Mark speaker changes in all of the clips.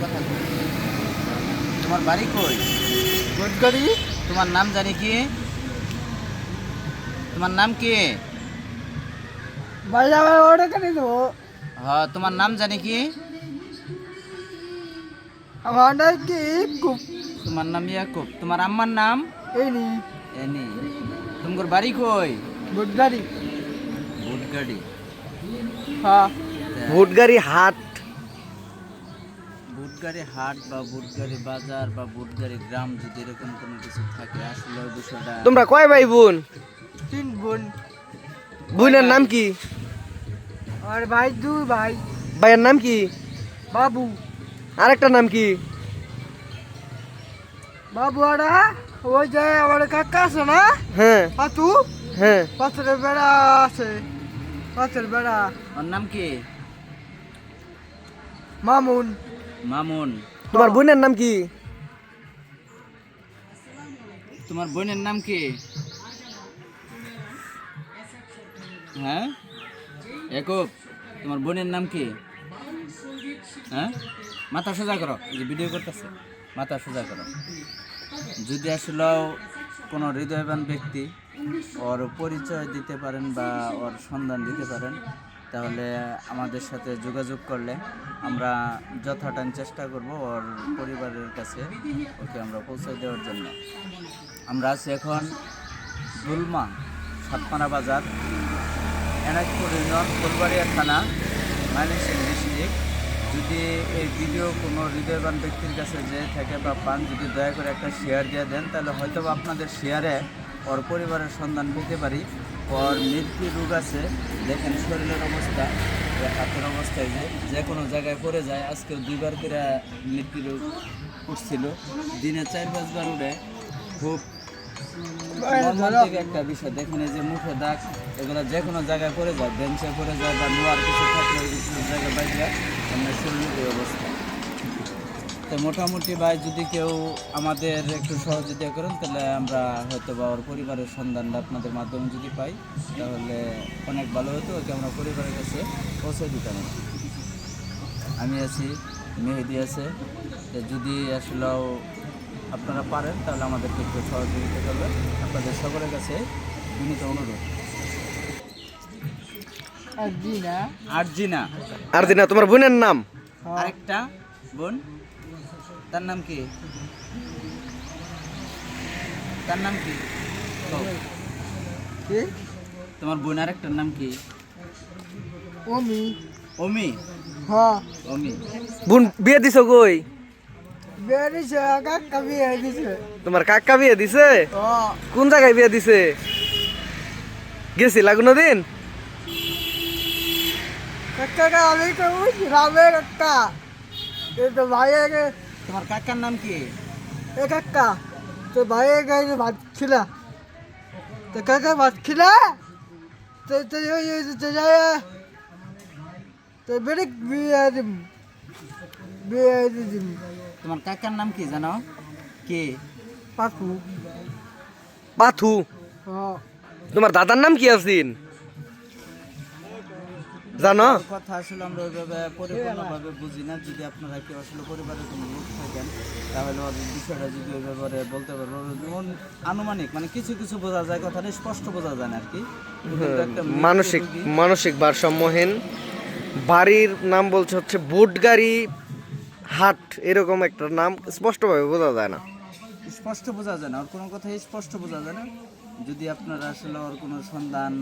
Speaker 1: কথা কই। তোমার বাড়ি কই?
Speaker 2: বুটগাড়ি।
Speaker 1: তোমার নাম জানি কি? তোমার নাম কি?
Speaker 2: ভাই আমার ওটা কেন দেবো?
Speaker 1: হ্যাঁ, তোমার নাম জানি কি?
Speaker 2: আমার নাম কি? খুব
Speaker 1: তোমার নাম ইয়াকুব। তোমার আম্মার নাম?
Speaker 2: এই নি
Speaker 1: এনি। তোমার বাড়ি কই?
Speaker 2: বুটগাড়ি।
Speaker 1: বুটগাড়ি।
Speaker 2: হ্যাঁ।
Speaker 3: ভুটগাড়ি হাট।
Speaker 1: বুটগাড়ি হাট বা বুটগাড়ি বাজার বা বুটগাড়ি গ্রাম যদি এরকম কোনো কিছু থাকে, আসলে ওই বিষয়টা
Speaker 3: তোমরা কয় ভাই বোন?
Speaker 2: 3 বোন।
Speaker 3: বোনের নাম কি?
Speaker 2: আর ভাই 2 ভাই।
Speaker 3: ভাইয়ের নাম কি?
Speaker 2: বাবু।
Speaker 3: আরেকটা নাম কি?
Speaker 2: বাবু আরা ওই যে আমার কাকা আছে না?
Speaker 3: হ্যাঁ
Speaker 2: পাতু।
Speaker 3: হ্যাঁ।
Speaker 2: পাথরের বেড়া আছে। পাথরের বেড়া।
Speaker 1: ওর নাম কি?
Speaker 2: মামুন।
Speaker 1: মামুন।
Speaker 3: তোমার বোনের নাম কি?
Speaker 1: তোমার বোনের নাম কি? হ্যাঁ ইয়াকুব, তোমার বোনের নাম কি? হ্যাঁ, মাথা সোজা করো, এই যে ভিডিও করতেছে, মাথা সোজা করো। যদি আসলে কোনো হৃদয়বান ব্যক্তি ওর পরিচয় দিতে পারেন বা ওর সন্ধান দিতে পারেন, তাহলে আমাদের সাথে যোগাযোগ করলে আমরা যথাটাইম চেষ্টা করব ওর পরিবারের কাছে ওকে আমরা পৌঁছে দেওয়ার জন্য। আমরা আছি এখন দুলমা সাতপানা বাজার, এনায়তপুর ইউনিয়ন, ফুলবাড়িয়া থানা, ময়মনসিংহ ডিস্ট্রিক্ট। যদি এই ভিডিও কোনো হৃদয়বান ব্যক্তির কাছে যে থাকে বা পান, যদি দয়া করে একটা শেয়ার দিয়ে দেন, তাহলে হয়তো বা আপনাদের শেয়ারে ওর পরিবারের সন্ধান পেতে পারি। ওর মৃত্যু রোগ আছে, দেখেন শরীরের অবস্থা, হাতের অবস্থায় যে কোনো জায়গায় পড়ে যায়। আজকেও 2বার করে মৃত্যু রোগ উঠছিল, দিনে 4-5 বার উঠে। খুব মর্মান্তিক একটা বিষয়। দেখুন এই যে মুখে দাগ, এগুলো যে কোনো জায়গায় পড়ে যায়, বেঞ্চে পড়ে যায় বা নোয়ার কিছু থাকলে কিছু জায়গায় বাইরে আপনার শরীরের এই অবস্থা। তো মোটামুটি ভাই, যদি কেউ আমাদের একটু সহযোগিতা করেন, তাহলে আমরা হয়তো বা ওর পরিবারের সন্ধানটা আপনাদের মাধ্যমে যদি পাই, তাহলে অনেক ভালো হতো। ওকে আমরা পরিবারের কাছে পৌঁছে দিতাম। আমি আছি, মেহেদি আছে। তো যদি আসলেও আপনারা পারেন, তাহলে আমাদেরকে একটু সহযোগিতা করবেন। আপনাদের সকলের কাছে বিনীত অনুরোধ।
Speaker 2: আরজিনা।
Speaker 1: আরজিনা।
Speaker 3: আরজিনা তোমার বোনের নাম?
Speaker 1: আরেকটা বোন, তার নাম কি? তার নাম কি? কও।
Speaker 2: কি?
Speaker 1: তোমার বোন আরেকটার নাম কি?
Speaker 2: ওমি।
Speaker 1: অমি।
Speaker 2: হ্যাঁ।
Speaker 1: অমি।
Speaker 3: বোন বিয়ে দিছো কই?
Speaker 2: বেরিয়েছে কাকা বিয়ে দিছে।
Speaker 3: তোমার কাকা বিয়ে দিছে?
Speaker 2: হ্যাঁ।
Speaker 3: কোন জায়গায় বিয়ে দিছে? গেছিলা কোনোদিন?
Speaker 2: কাকা আমি কই রামে কাকা। এ তো ভাই আগে
Speaker 1: তোমার কাকার নাম কি?
Speaker 2: এ কাকা তো ভাই আগে ভাত খিলা। তো কাকা ভাত খিলা। তো তো তো যায় তো বেরিক বিয়ে দিম। বিয়ে দিম।
Speaker 1: তোমার কাকার নাম কি জানো? কি?
Speaker 2: পাকু।
Speaker 3: পাথু।
Speaker 2: হ্যাঁ।
Speaker 3: তোমার দাদার নাম কি আছিন জানো?
Speaker 1: ওর কথা আসলে আমরা ওইভাবে পরিপূর্ণভাবে বুঝি না। যদি আপনারা কেউ আসলে পরিবারের কোনো লোক থাকেন, তাহলে ওর বিষয়টা যদি ওই ব্যাপারে বলতে পারবো। যেমন আনুমানিক, মানে কিছু কিছু বোঝা যায়, কথাটা স্পষ্ট বোঝা যায় না আর কি। কিন্তু একটা মৃত্যু
Speaker 3: মানসিক
Speaker 1: রোগী,
Speaker 3: মানসিক ভারসাম্যহীন। বাড়ির নাম বলছে হচ্ছে বুটগাড়ি হাট, এরকম একটা নাম, স্পষ্টভাবে বোঝা যায় না।
Speaker 1: স্পষ্ট বোঝা যায় না, ওর কোনো কথাই স্পষ্ট বোঝা যায় না। যদি আপনারা আসলে ওর কোনো সন্ধান,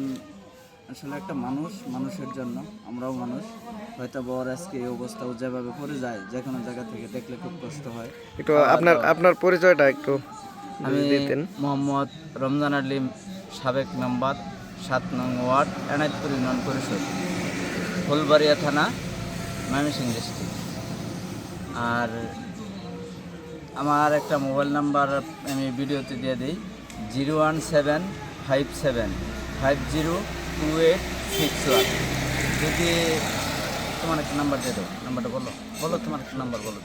Speaker 1: আসলে একটা মানুষ, মানুষের জন্য আমরাও মানুষ, হয়তো ওর আজকে এই অবস্থা, ও যেভাবে পড়ে যায়, যে কোনো জায়গা থেকে দেখলে খুব কষ্ট হয়।
Speaker 3: একটু আপনার পরিচয়টা একটু
Speaker 1: আমি
Speaker 3: দিতেন।
Speaker 1: মোহাম্মদ রমজান আলিম, সাবেক মেম্বার, 7 নং ওয়ার্ড, এনায়তপুর ইউনিয়ন পরিষদ, ফুলবাড়িয়া থানা, ময়মনসিংহ ডিস্ট্রিক্ট। আর আমার একটা মোবাইল নাম্বার আমি ভিডিওতে দিয়ে দিই, 01757502861। যদি তোমার একটা নাম্বার দিয়ে দাও, নাম্বারটা বলো, তোমার একটা নাম্বার বলো।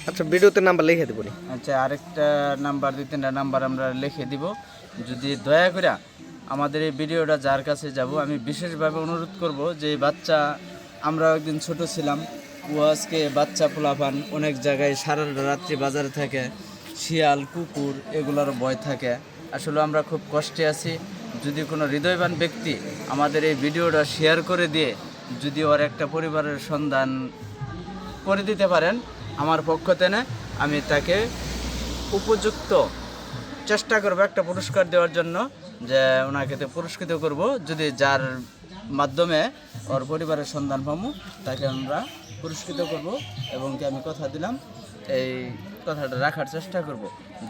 Speaker 3: আচ্ছা, ভিডিওতে নাম্বার লিখে দেবো।
Speaker 1: আচ্ছা, আরেকটা নাম্বার, 2-3টা নাম্বার আমরা লিখে দিব। যদি দয়া করে আমাদের এই ভিডিওটা যার কাছে যাব, আমি বিশেষভাবে অনুরোধ করব যে এই বাচ্চা, আমরা একদিন ছোট ছিলাম, ও আজকে বাচ্চা পোলাপান অনেক জায়গায় সারা রাত্রি বাজারে থাকে, শিয়াল কুকুর এগুলোর ভয় থাকে। আসলে আমরা খুব কষ্টে আছি। যদি কোনো হৃদয়বান ব্যক্তি আমাদের এই ভিডিওটা শেয়ার করে দিয়ে যদি ওর একটা পরিবারের সন্ধান করে দিতে পারেন, আমার পক্ষ থেকে আমি তাকে উপযুক্ত চেষ্টা করব একটা পুরস্কার দেওয়ার জন্য, যে ওনাকে তো পুরস্কৃত করব। যদি যার মাধ্যমে ওর পরিবারের সন্ধান পাবো তাকে আমরা পুরস্কৃত করব, এবং কি আমি কথা দিলাম এই কথাটা রাখার চেষ্টা করব।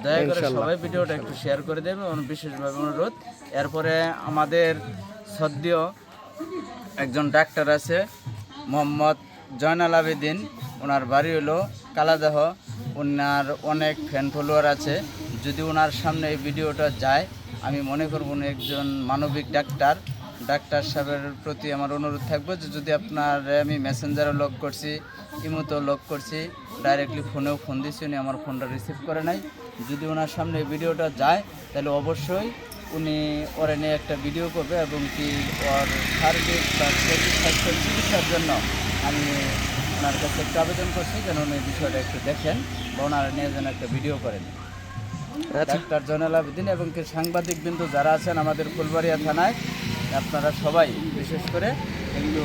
Speaker 1: দয়া করে সবাই ভিডিওটা একটু শেয়ার করে দেবে, বিশেষভাবে অনুরোধ। এরপরে আমাদের সদ্য একজন ডাক্তার আছে মোহাম্মদ জয়নাল আবেদিন, ওনার বাড়ি হলো কালাদহ। ওনার অনেক ফ্যান ফলোয়ার আছে। যদি ওনার সামনে এই ভিডিওটা যায়, আমি মনে করব উনি একজন মানবিক ডাক্তার সাহেবের প্রতি আমার অনুরোধ থাকবে যে যদি আপনার আমি মেসেঞ্জারও লক করছি, ইমোতেও লক করছি, ডাইরেক্টলি ফোনেও ফোন দিচ্ছি, উনি আমার ফোনটা রিসিভ করে নাই। যদি ওনার সামনে এই ভিডিওটা যায় তাহলে অবশ্যই উনি ওরা নিয়ে একটা ভিডিও করবে, এবং কি ওর সার্ভিস বা চিকিৎসার জন্য আমি ওনার কাছে একটু আবেদন করছি যেন উনি বিষয়টা একটু দেখেন বা ওনারা নিয়ে যেন একটা ভিডিও করেন। ডাক্তার জয়নাল আবেদিন এবং কি সাংবাদিক বিন্দু যারা আছেন আমাদের ফুলবাড়িয়া থানায়, আপনারা সবাই বিশেষ করে একটু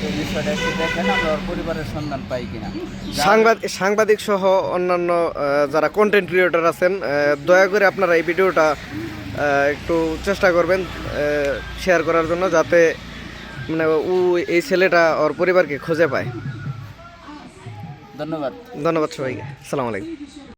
Speaker 1: এই বিষয়টা একটু দেখেন, আমরা ওর পরিবারের সন্ধান পাই কিনা।
Speaker 3: সাংবাদিক সহ অন্যান্য যারা কন্টেন্ট ক্রিয়েটর আছেন, দয়া করে আপনারা এই ভিডিওটা একটু চেষ্টা করবেন শেয়ার করার জন্য, যাতে মানে এই ছেলেটা ওর পরিবারকে খুঁজে পায়।
Speaker 1: ধন্যবাদ
Speaker 3: সবাইকে। আসসালামু আলাইকুম।